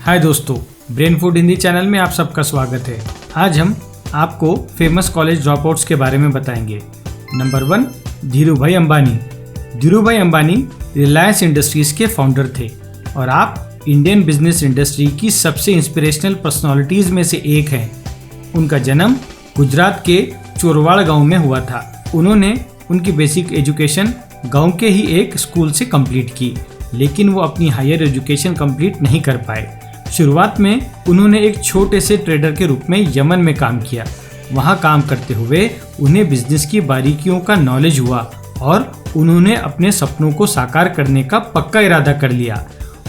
हाय दोस्तों, brain food Hindi channel में आप सबका स्वागत है। आज हम आपको फेमस कॉलेज ड्रॉपआउट्स के बारे में बताएंगे। नंबर 1, धीरूभाई अंबानी। धीरूभाई अंबानी रिलायंस इंडस्ट्रीज के फाउंडर थे और आप इंडियन बिजनेस इंडस्ट्री की सबसे इंस्पिरेशनल पर्सनालिटीज में से एक हैं। उनका जन्म गुजरात के चोरवाड़ गांव में हुआ था। उन्होंने उनकी बेसिक एजुकेशन गांव के ही एक स्कूल से कंप्लीट की, लेकिन वो अपनी हायर एजुकेशन कंप्लीट नहीं कर पाए। शुरुआत में उन्होंने एक छोटे से ट्रेडर के रूप में यमन में काम किया। वहाँ काम करते हुए उन्हें बिजनेस की बारीकियों का नॉलेज हुआ और उन्होंने अपने सपनों को साकार करने का पक्का इरादा कर लिया।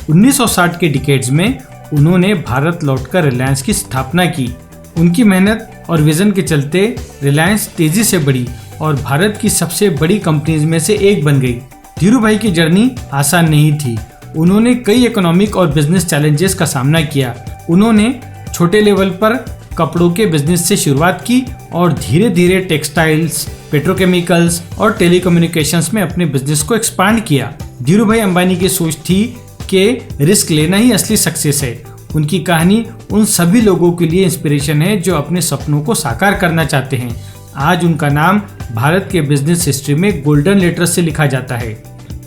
1960 के डिकेड्स में उन्होंने भारत लौटकर रिलायंस की स्थापना की। उनकी मेहनत और विजन के चलते रिलायंस तेजी से बढ़ी और भारत की सबसे बड़ी कंपनीज में से एक बन गई। धीरूभाई की जर्नी आसान नहीं थी। उन्होंने कई इकोनॉमिक और बिजनेस चैलेंजेस का सामना किया। उन्होंने छोटे लेवल पर कपड़ों के बिजनेस से शुरुआत की और धीरे धीरे टेक्सटाइल्स, पेट्रोकेमिकल्स और टेलीकम्युनिकेशंस में अपने बिजनेस को एक्सपांड किया। धीरूभाई अंबानी की सोच थी कि रिस्क लेना ही असली सक्सेस है। उनकी कहानी उन सभी लोगों के लिए इंस्पिरेशन है जो अपने सपनों को साकार करना चाहते हैं। आज उनका नाम भारत के बिजनेस हिस्ट्री में गोल्डन लेटर्स से लिखा जाता है।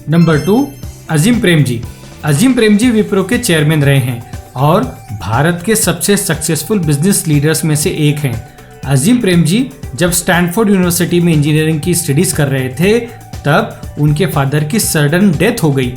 नंबर 2, अजीम प्रेमजी। अजीम प्रेमजी विप्रो के चेयरमैन रहे हैं और भारत के सबसे सक्सेसफुल बिजनेस लीडर्स में से एक हैं। अजीम प्रेमजी जब स्टैनफोर्ड यूनिवर्सिटी में इंजीनियरिंग की स्टडीज कर रहे थे, तब उनके फादर की सडन डेथ हो गई।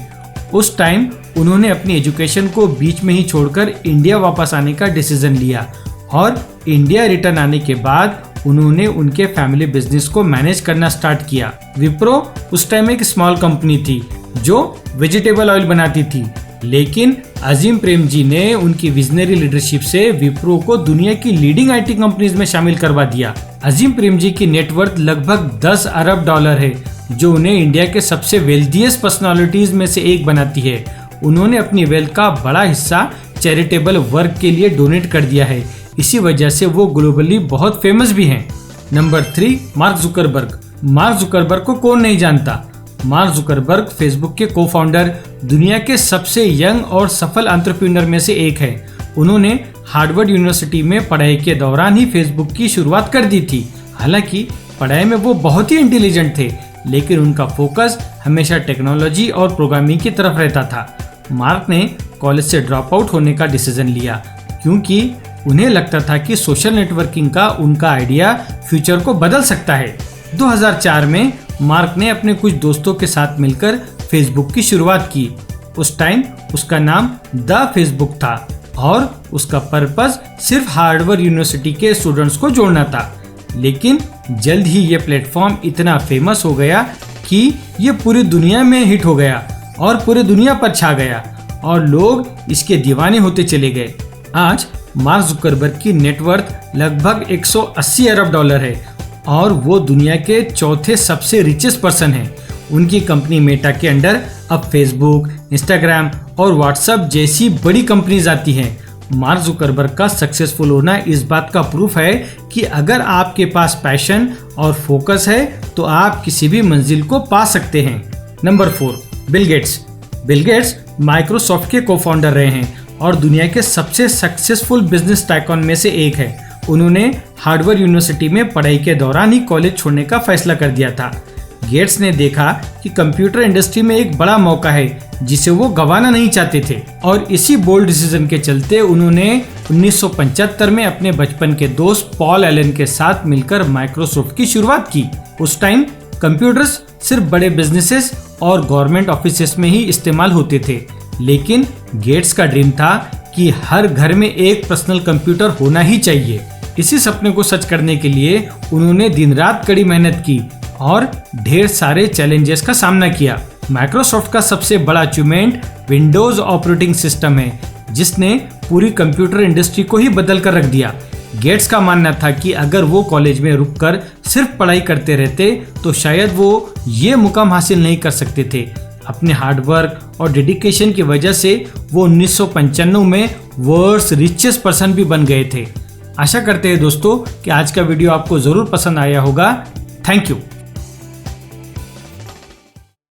उस टाइम उन्होंने अपनी एजुकेशन को बीच में ही छोड़कर इंडिया वापस आने का डिसीजन लिया और इंडिया रिटर्न आने के बाद उन्होंने उनके फैमिली बिजनेस को मैनेज करना स्टार्ट किया। विप्रो उस टाइम एक स्मॉल कंपनी थी जो वेजिटेबल ऑयल बनाती थी, लेकिन अजीम प्रेमजी ने उनकी विजनरी लीडरशिप से विप्रो को दुनिया की लीडिंग आईटी कंपनीज में शामिल करवा दिया। अजीम प्रेमजी की नेटवर्थ लगभग 10 अरब डॉलर है, जो उन्हें इंडिया के सबसे वेल्थीएस्ट पर्सनालिटीज में से एक बनाती है। उन्होंने अपनी वेल्थ का बड़ा हिस्सा चैरिटेबल वर्क के लिए डोनेट कर दिया है। इसी वजह से वो ग्लोबली बहुत फेमस भी हैं। Number 3, mark Zuckerberg. Mark Zuckerberg को कौन नहीं जानता। मार्क जुकरबर्ग फेसबुक के को फाउंडर, दुनिया के सबसे यंग और सफल एंटरप्रेन्योर में से एक है। उन्होंने हार्वर्ड यूनिवर्सिटी में पढ़ाई के दौरान ही फेसबुक की शुरुआत कर दी थी। हालांकि पढ़ाई में वो बहुत ही इंटेलिजेंट थे, लेकिन उनका फोकस हमेशा टेक्नोलॉजी और प्रोग्रामिंग की तरफ रहता था। मार्क ने कॉलेज से ड्रॉप आउट होने का डिसीजन लिया क्योंकि उन्हें लगता था कि सोशल नेटवर्किंग का उनका आइडिया फ्यूचर को बदल सकता है। 2004 में मार्क ने अपने कुछ दोस्तों के साथ मिलकर फेसबुक की शुरुआत की। उस टाइम उसका नाम द फेसबुक था और उसका पर्पस सिर्फ हार्वर्ड यूनिवर्सिटी के स्टूडेंट्स को जोड़ना था। लेकिन जल्द ही ये प्लेटफॉर्म इतना फेमस हो गया कि ये पूरी दुनिया में हिट हो गया और पूरी दुनिया पर छा गया और लोग इसके दीवाने होते चले गए। आज मार्क जुकरबर्ग की नेटवर्थ लगभग 180 अरब डॉलर है और वो दुनिया के चौथे सबसे रिचेस्ट पर्सन हैं। उनकी कंपनी मेटा के अंडर अब फेसबुक, इंस्टाग्राम और व्हाट्सएप जैसी बड़ी कंपनीज आती हैं। मार्क जुकरबर्ग का सक्सेसफुल होना इस बात का प्रूफ है कि अगर आपके पास पैशन और फोकस है तो आप किसी भी मंजिल को पा सकते हैं। Number 4, Bill Gates. Bill Gates Microsoft के को फाउंडर रहे हैं और दुनिया के सबसे सक्सेसफुल बिजनेस टाइकॉन में से एक है। उन्होंने हार्वर्ड यूनिवर्सिटी में पढ़ाई के दौरान ही कॉलेज छोड़ने का फैसला कर दिया था। गेट्स ने देखा कि कंप्यूटर इंडस्ट्री में एक बड़ा मौका है जिसे वो गंवाना नहीं चाहते थे और इसी बोल्ड डिसीजन के चलते उन्होंने 1975 में अपने बचपन के दोस्त पॉल एलन के साथ मिलकर माइक्रोसॉफ्ट की शुरुआत की। उस टाइम कंप्यूटर्स सिर्फ बड़े बिजनेसेस और गवर्नमेंट ऑफिसेस में ही इस्तेमाल होते थे, लेकिन गेट्स का ड्रीम था कि हर घर में एक पर्सनल कंप्यूटर होना ही चाहिए। इसी सपने को सच करने के लिए उन्होंने दिन रात कड़ी मेहनत की और ढेर सारे चैलेंजेस का सामना किया। माइक्रोसॉफ्ट का सबसे बड़ा अचीवमेंट विंडोज ऑपरेटिंग सिस्टम है, जिसने पूरी कंप्यूटर इंडस्ट्री को ही बदल कर रख दिया। गेट्स का मानना था कि अगर वो कॉलेज में रुककर सिर्फ पढ़ाई करते रहते तो शायद वो ये मुकाम हासिल नहीं कर सकते थे। अपने हार्डवर्क और डेडिकेशन की वजह से वो 1995 में वर्ल्ड्स रिचेस्ट पर्सन भी बन गए थे। आशा करते हैं दोस्तों कि आज का वीडियो आपको जरूर पसंद आया होगा। Thank you.